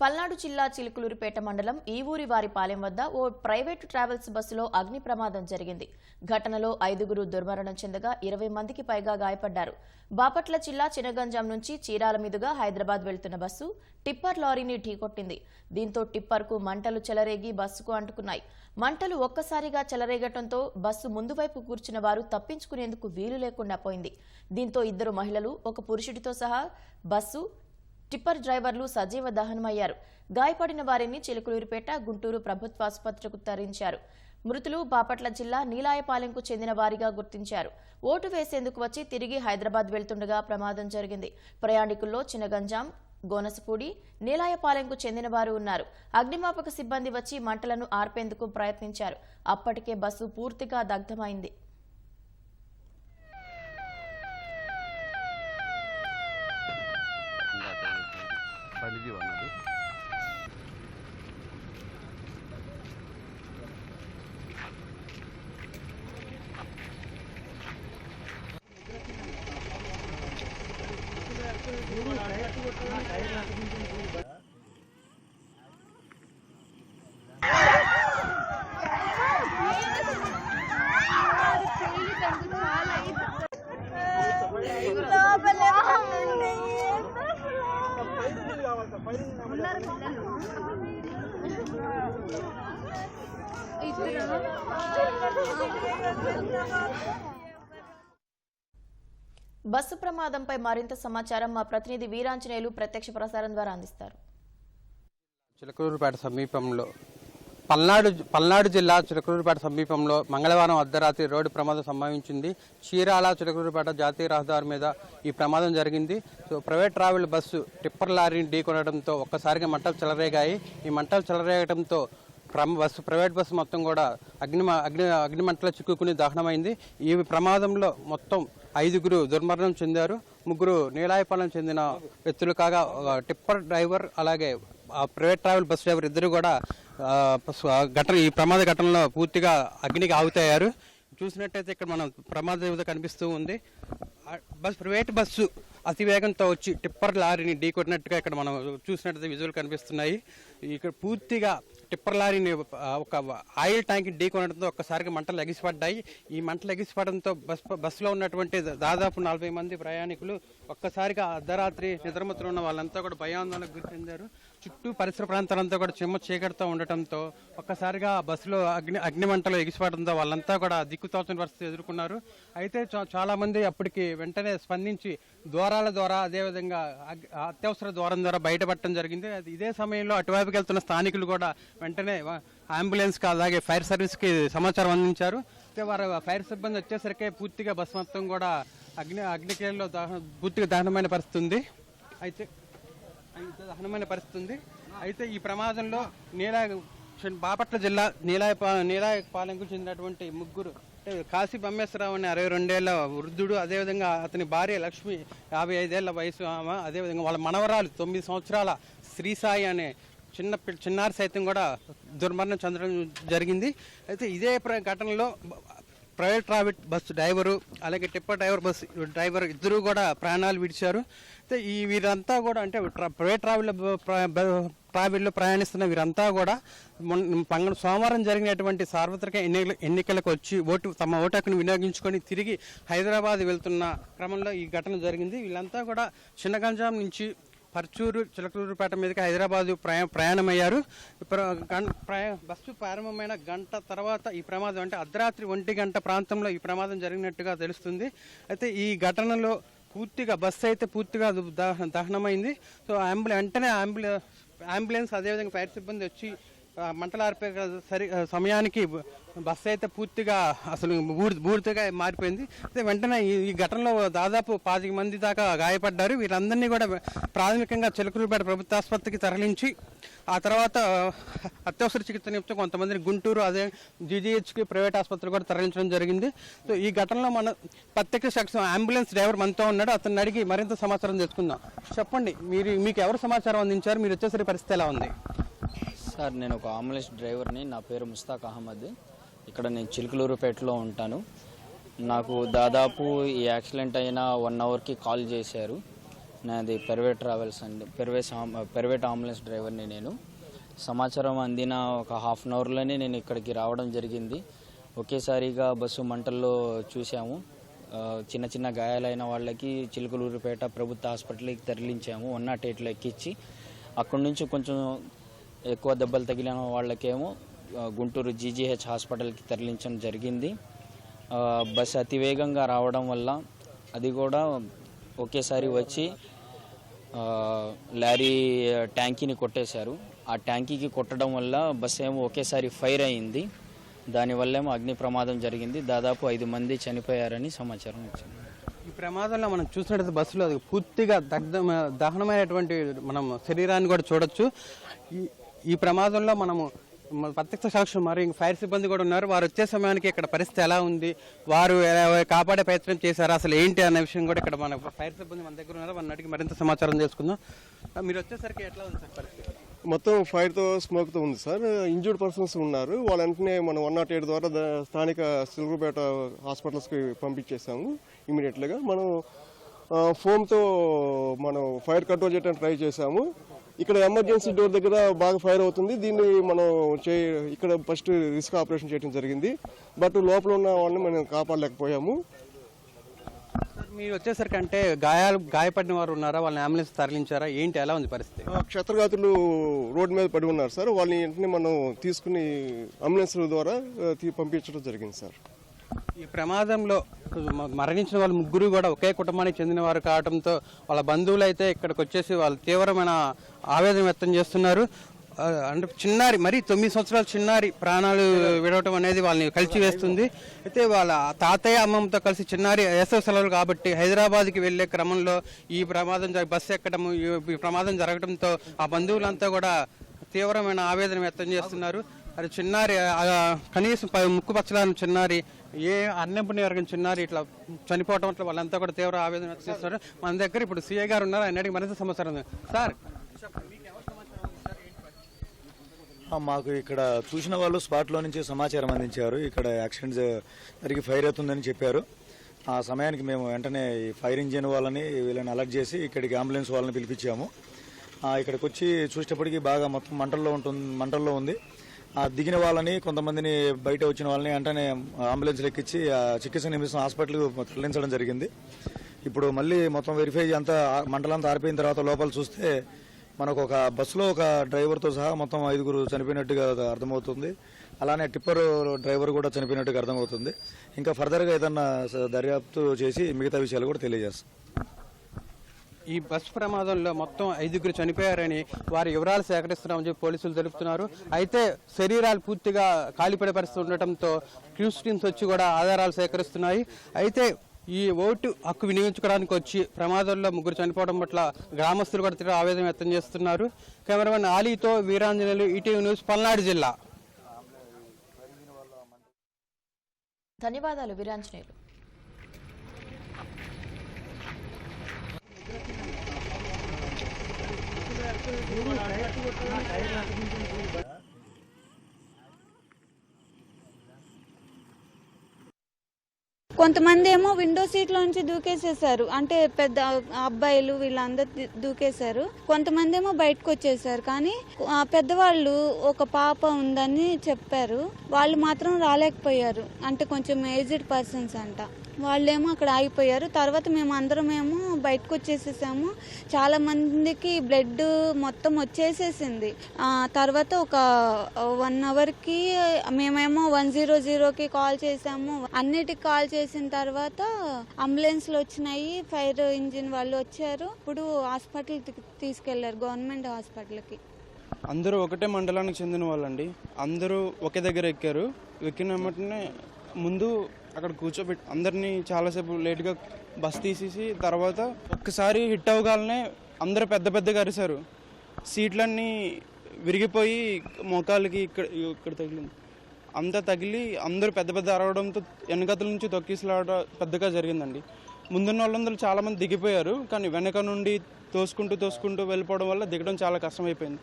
పల్నాడు జిల్లా చిలుకలూరిపేట మండలం ఈవూరివారిపాలెం వద్ద ఓ ప్రైవేటు ట్రావెల్స్ బస్సులో అగ్ని ప్రమాదం జరిగింది. ఘటనలో 5గురు దుర్మరణం చెందగా 20 మందికి పైగా గాయపడ్డారు. బాపట్ల జిల్లా చినగంజాం నుంచి చీరాల మీదుగా హైదరాబాద్ వెళ్తున్న బస్సు టిప్పర్ లారీని ఢీకొట్టింది. దీంతో టిప్పర్కు మంటలు చెలరేగి బస్సుకు అంటుకున్నాయి. మంటలు ఒక్కసారిగా చెలరేగటంతో బస్సు ముందు వైపు కూర్చున్న వారు తప్పించుకునేందుకు వీలు లేకుండా పోయింది. దీంతో 2 మహిళలు, 1 పురుషుడితో సహా బస్సు, టిప్పర్ డ్రైవర్లు సజీవ దహనమయ్యారు. గాయపడిన వారిని చిలుకలూరిపేట, గుంటూరు ప్రభుత్వ ఆసుపత్రికి తరలించారు. మృతులు బాపట్ల జిల్లా నీలాయపాలెంకు చెందిన వారిగా గుర్తించారు. ఓటు వేసేందుకు వచ్చి తిరిగి హైదరాబాద్ వెళ్తుండగా ప్రమాదం జరిగింది. ప్రయాణికుల్లో చినగంజాం, గోనసపూడి, నీలాయపాలెంకు చెందిన వారు ఉన్నారు. అగ్నిమాపక సిబ్బంది వచ్చి మంటలను ఆర్పేందుకు ప్రయత్నించారు. అప్పటికే బస్సు పూర్తిగా దగ్ధమైంది. బస్సు ప్రమాదంపై మరింత సమాచారం మా ప్రతినిధి వీరాంజనేయులు ప్రత్యక్ష ప్రసారం ద్వారా అందిస్తారు. చిలకలూరిపేట సమీపంలో పల్నాడు జిల్లా చిలకలూరిపేట సమీపంలో మంగళవారం అర్ధరాత్రి రోడ్డు ప్రమాదం సంభవించింది. చీరాల చిలకలూరిపేట జాతీయ రహదారి మీద ఈ ప్రమాదం జరిగింది. ప్రైవేట్ ట్రావెల్ బస్సు టిప్పర్ లారీని ఢీకొనడంతో ఒక్కసారిగా మంటలు చెలరేగాయి. ఈ మంటలు చెలరేగడంతో ప్రైవేట్ బస్సు మొత్తం కూడా అగ్ని మంటలో చిక్కుకుని దహనమైంది. ఈ ప్రమాదంలో మొత్తం 5గురు దుర్మరణం చెందారు. 3 నీలాయపాలెం చెందిన వ్యక్తులు కాగా టిప్పర్ డ్రైవర్ అలాగే ప్రైవేట్ ట్రావెల్ బస్ డ్రైవర్ ఇద్దరు కూడా ఈ ప్రమాద ఘటనలో పూర్తిగా అగ్నికి ఆహుతయ్యారు. చూసినట్టయితే ఇక్కడ మనం ప్రమాద కనిపిస్తూ ఉంది. ప్రైవేట్ బస్సు అతివేగంతో వచ్చి టిప్పర్ లారీని ఢీకొట్టినట్టుగా ఇక్కడ మనం చూసినట్టయితే విజువల్ కనిపిస్తున్నాయి. ఇక్కడ పూర్తిగా టిప్పర్ లారీని ఒక ఆయిల్ ట్యాంక్ ఢీకొనడంతో ఒక్కసారిగా మంటలు ఎగిసిపడ్డాయి. ఈ మంటలు ఎగిసిపడడంతో బస్సులో ఉన్నటువంటి దాదాపు 40 మంది ప్రయాణికులు ఒక్కసారిగా అర్ధరాత్రి నిద్రమత్తులో ఉన్న వాళ్ళంతా కూడా భయాందోళనకు గురి చెందారు. చుట్టూ పరిసర ప్రాంతాలంతా కూడా చిమ్మ చీకటితో ఉండటంతో ఒక్కసారిగా బస్సులో అగ్ని మంటలు ఎగిసిపడడంతో వాళ్ళంతా కూడా దిక్కుతోచని పరిస్థితి ఎదుర్కొన్నారు. అయితే చాలా మంది అప్పటికి వెంటనే స్పందించి ద్వారాల ద్వారా అదేవిధంగా అత్యవసర ద్వారం ద్వారా బయటపడటం జరిగింది. ఇదే సమయంలో అటువైపుకి వెళ్తున్న స్థానికులు కూడా వెంటనే అంబులెన్స్కి అలాగే ఫైర్ సర్వీస్కి సమాచారం అందించారు. అయితే వారు ఫైర్ సిబ్బంది వచ్చేసరికి పూర్తిగా బస్సు మొత్తం కూడా అగ్నికేల్లో పూర్తిగా దహనమైన పరిస్థితి ఉంది. అయితే ఈ ప్రమాదంలో బాపట్ల జిల్లా నీలాయపాలెంకు చెందినటువంటి 3 కాశీ బమ్మేశ్వరరావు అనే 62 ఏళ్ల వృద్ధుడు, అదేవిధంగా అతని భార్య లక్ష్మి 55 ఏళ్ల వయసు ఆమె, అదేవిధంగా వాళ్ళ మనవరాలు 9 సంవత్సరాల శ్రీసాయి అనే చిన్నారి సైతం కూడా దుర్మరణం చెందడం జరిగింది. అయితే ఇదే ఘటనలో ప్రైవేట్ ట్రావెల్ బస్సు డ్రైవరు అలాగే టిప్పర్ డ్రైవర్ ఇద్దరు కూడా ప్రాణాలు విడిచారు. అయితే వీరంతా కూడా అంటే ప్రైవేట్ ట్రావెల్లో ప్రయాణిస్తున్న వీరంతా కూడా సోమవారం జరిగినటువంటి సార్వత్రిక ఎన్నికలకు వచ్చి తమ ఓటు హక్కును వినియోగించుకొని తిరిగి హైదరాబాద్ వెళ్తున్న క్రమంలో ఈ ఘటన జరిగింది. వీళ్ళంతా కూడా చిన్నగంజాం నుంచి పర్చూరు చిలకలూరిపేట మీదకి హైదరాబాద్ ప్రయాణమయ్యారు. బస్సు ప్రారంభమైన గంట తర్వాత ఈ ప్రమాదం అంటే అర్ధరాత్రి 1 గంట ప్రాంతంలో ఈ ప్రమాదం జరిగినట్టుగా తెలుస్తుంది. అయితే ఈ ఘటనలో పూర్తిగా బస్సు అయితే పూర్తిగా దహనమైంది. సో అంబులెన్స్ అదేవిధంగా ఫైర్ సిబ్బంది వచ్చి మంటలు ఆర్పే సమయానికి బస్సు అయితే పూర్తిగా అసలు బూడిదగా మారిపోయింది. అయితే వెంటనే ఈ ఘటనలో దాదాపు 25 మంది దాకా గాయపడ్డారు. వీరందరినీ కూడా ప్రాథమికంగా చిలకలూరిపేట ప్రభుత్వ ఆసుపత్రికి తరలించి ఆ తర్వాత అత్యవసర చికిత్స నిమిత్తం కొంతమందిని గుంటూరు అదే జీజీహెచ్కి ప్రైవేట్ ఆసుపత్రికి కూడా తరలించడం జరిగింది. సో ఈ ఘటనలో మన ప్రత్యక్ష సాక్షి అంబులెన్స్ డ్రైవర్ మనతో ఉన్నాడు. అతన్ని అడిగి మరింత సమాచారం తెలుసుకుందాం. చెప్పండి, మీకు ఎవరు సమాచారం అందించారు? మీరు వచ్చేసరి పరిస్థితి ఎలా ఉంది? సార్, నేను ఒక అంబులెన్స్ డ్రైవర్ని. నా పేరు ముస్తాక్ అహ్మద్. ఇక్కడ నేను చిలుకలూరుపేటలో ఉంటాను. నాకు దాదాపు ఈ యాక్సిడెంట్ అయిన 1 అవర్కి కాల్ చేశారు. నాది ప్రైవేట్ ట్రావెల్స్ అండి, ప్రైవేట్ అంబులెన్స్ డ్రైవర్ని నేను. సమాచారం అందిన ఒక హాఫ్ అన్ అవర్లోనే నేను ఇక్కడికి రావడం జరిగింది. ఒకేసారిగా బస్సు మంటల్లో చూసాము. చిన్న చిన్న గాయాలైన వాళ్ళకి చిలుకలూరుపేట ప్రభుత్వ హాస్పిటల్కి తరలించాము. 108లో ఎక్కించి అక్కడి నుంచి కొంచెం ఎక్కువ దెబ్బలు తగిలిన వాళ్ళకేమో గుంటూరు జీజీహెచ్ హాస్పిటల్కి తరలించడం జరిగింది. బస్సు అతివేగంగా రావడం వల్ల అది కూడా ఒకేసారి వచ్చి లారీ ట్యాంకీని కొట్టేశారు. ఆ ట్యాంకీకి కొట్టడం వల్ల బస్సు ఏమో ఒకేసారి ఫైర్ అయింది. దానివల్లేమో అగ్ని ప్రమాదం జరిగింది. దాదాపు 5 మంది చనిపోయారని సమాచారం వచ్చింది. ఈ ప్రమాదంలో మనం చూసినట్టు బస్సులో పూర్తిగా దహనమైనటువంటి మనం శరీరాన్ని కూడా చూడొచ్చు. ఈ ప్రమాదంలో మనము ప్రత్యక్ష సాక్షులు మరియు ఫైర్ సిబ్బంది కూడా ఉన్నారు. వారు వచ్చే సమయానికి ఇక్కడ పరిస్థితి ఎలా ఉంది, వారు కాపాడే ప్రయత్నం చేశారు, అసలు ఏంటి అనే విషయం కూడా ఇక్కడ మన ఫైర్ సిబ్బంది మన దగ్గర ఉన్నారు. వారిని అడిగి మరింత సమాచారం తెలుసుకుందాం. మీరు వచ్చేసరికి ఎట్లా ఉంది సార్ పరిస్థితి? మొత్తం ఫైర్తో స్మోక్తో ఉంది సార్. ఇంజూర్డ్ పర్సన్స్ ఉన్నారు. వాళ్ళ వెంటనే మనం 108 ద్వారా స్థానిక సిల్వర్పేట హాస్పిటల్స్కి పంపించేసాము. ఇమీడియట్గా మనం ఫోమ్తో మనం ఫైర్ కంట్రోల్ చేయడానికి ట్రై చేసాము. ఇక్కడ ఎమర్జెన్సీ డోర్ దగ్గర బాగా ఫైర్ అవుతుంది. దీన్ని మనం ఇక్కడ ఫస్ట్ రిస్క్ ఆపరేషన్ చేయడం జరిగింది. బట్ లోపల ఉన్న వాళ్ళని మనం కాపాడలేకపోయాము. మీరు వచ్చేసరికి అంటే గాయపడిన వారు ఉన్నారా? వాళ్ళని అంబులెన్స్ తరలించారా? ఏంటి, ఎలా ఉంది పరిస్థితి? క్షతగాతులు రోడ్డు మీద పడి ఉన్నారు సార్. వాళ్ళని వెంటనే మనం తీసుకుని అంబులెన్స్ ద్వారా పంపించడం జరిగింది సార్. ఈ ప్రమాదంలో మరణించిన వాళ్ళు 3 కూడా ఒకే కుటుంబానికి చెందిన వారు కావడంతో వాళ్ళ బంధువులు అయితే ఇక్కడికి వచ్చేసి వాళ్ళు తీవ్రమైన ఆవేదన వ్యక్తం చేస్తున్నారు. అంటే చిన్నారి, మరి 9 సంవత్సరాల చిన్నారి ప్రాణాలు విడవటం అనేది వాళ్ళని కలిచివేస్తుంది. అయితే వాళ్ళ తాతయ్య అమ్మమ్మతో కలిసి చిన్నారి వేసవి సెలవులు కాబట్టి హైదరాబాద్కి వెళ్లే క్రమంలో ఈ ప్రమాదం బస్సు ఎక్కడం, ఈ ప్రమాదం జరగడంతో ఆ బంధువులంతా కూడా తీవ్రమైన ఆవేదన వ్యక్తం చేస్తున్నారు. అది చిన్నారి కనీసం ముక్కు పచ్చలాని చిన్నారి, ఏ అన్నెంపుని ఎరగని చిన్నారి ఇట్లా చనిపోవటం వల్ల వాళ్ళంతా కూడా తీవ్ర ఆవేదన వ్యక్తం చేస్తున్నారు. మన దగ్గర ఇప్పుడు సీఐ గారు ఉన్నారు, ఆయన అడిగి మరింత సమాచారం ఉంది. సార్, మాకు ఇక్కడ చూసిన వాళ్ళు స్పాట్లో నుంచి సమాచారం అందించారు. ఇక్కడ యాక్సిడెంట్ జరిగి ఫైర్ అవుతుందని చెప్పారు. ఆ సమయానికి మేము వెంటనే ఫైర్ ఇంజిన్ వాళ్ళని వీళ్ళని అలర్ట్ చేసి ఇక్కడికి అంబులెన్స్ వాళ్ళని పిలిపించాము. ఇక్కడికి వచ్చి చూసేటప్పటికి బాగా మొత్తం మంటల్లో ఉంది. దిగిన వాళ్ళని, కొంతమందిని బయట వచ్చిన వాళ్ళని వెంటనే అంబులెన్స్ ఎక్కించి చికిత్స నిమిషం హాస్పిటల్కి తరలించడం జరిగింది. ఇప్పుడు మళ్ళీ మొత్తం వెరిఫై అంతా మంటలంతా ఆరిపోయిన తర్వాత లోపల చూస్తే మనకు ఒక బస్సులో ఒక డ్రైవర్తో సహా మొత్తం 5 చనిపోయినట్టుగా అర్థమవుతుంది. అలానే టిప్పర్ డ్రైవర్ కూడా చనిపోయినట్టుగా అర్థమవుతుంది. ఇంకా ఫర్దర్గా ఏదన్నా దర్యాప్తు చేసి మిగతా విషయాలు కూడా తెలియజేస్తాం. ఈ బస్సు ప్రమాదంలో మొత్తం 5 చనిపోయారని వారి వివరాలు సేకరిస్తున్నామని చెప్పి పోలీసులు తెలుపుతున్నారు. అయితే శరీరాలు పూర్తిగా కాలిపడే పరిస్థితి ఉండటంతో క్యూస్ టీమ్స్ వచ్చి కూడా ఆధారాలు సేకరిస్తున్నాయి. అయితే ఈ ఓటు హక్కు వినియోగించుకోవడానికి వచ్చి ప్రమాదంలో 3 చనిపోవడం పట్ల గ్రామస్తులు కూడా తీవ్ర ఆవేదన వ్యక్తం చేస్తున్నారు. కెమెరామెన్ ఆలీతో వీరాంజనేయులు, ఈటీవీ న్యూస్, పల్నాడు జిల్లా. ధన్యవాదాలు వీరాంజనేయులు. కొంతమంది ఏమో విండో సీట్ లోంచి దూకేసేసారు, అంటే పెద్ద అబ్బాయిలు వీళ్ళందరూ దూకేశారు. కొంతమంది ఏమో బయటకు వచ్చేసారు. కానీ పెద్దవాళ్ళు ఒక పాప ఉందని చెప్పారు, వాళ్ళు మాత్రం రాలేకపోయారు. అంటే కొంచెం ఏజ్డ్ పర్సన్స్ అంట, వాళ్ళేమో అక్కడ ఆగిపోయారు. తర్వాత మేము అందరం ఏమో బయటకు వచ్చేసేసాము. చాలా మందికి బ్లడ్ మొత్తం వచ్చేసేసింది. తర్వాత ఒక 1 అవర్కి మేమేమో 100కి కాల్ చేసాము. అన్నిటికి కాల్ చేసిన తర్వాత అంబులెన్స్లు వచ్చినాయి, ఫైర్ ఇంజిన్ వాళ్ళు వచ్చారు. ఇప్పుడు హాస్పిటల్కి తీసుకెళ్లారు, గవర్నమెంట్ హాస్పిటల్కి. అందరూ ఒకటే మండలానికి చెందిన వాళ్ళండి. అందరూ ఒకే దగ్గర ఎక్కారు. ఎక్కిన వెంటనే ముందు అక్కడ కూర్చోబెట్టి అందరినీ చాలాసేపు లేట్గా బస్ తీసేసి తర్వాత ఒక్కసారి హిట్ అవ్వగానే అందరూ పెద్దగా అరిశారు. సీట్లన్నీ విరిగిపోయి మోకాళ్ళకి ఇక్కడ తగిలింది. అంతా తగిలి అందరూ పెద్ద అరవడంతో వెనకతల నుంచి తొక్కిసలాడ పెద్దగా జరిగిందండి. ముందున్న వాళ్ళందరూ చాలామంది దిగిపోయారు. కానీ వెనక నుండి తోసుకుంటూ వెళ్ళిపోవడం వల్ల దిగడం చాలా కష్టమైపోయింది.